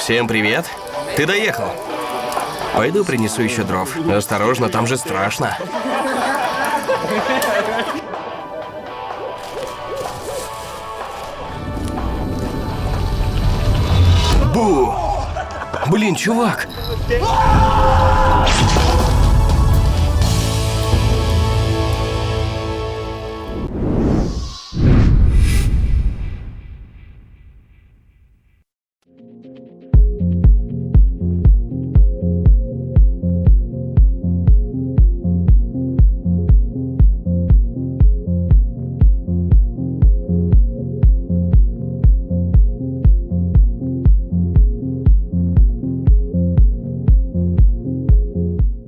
Всем привет. Ты доехал? Пойду принесу еще дров. Осторожно, там же страшно. Бу! Блин, чувак!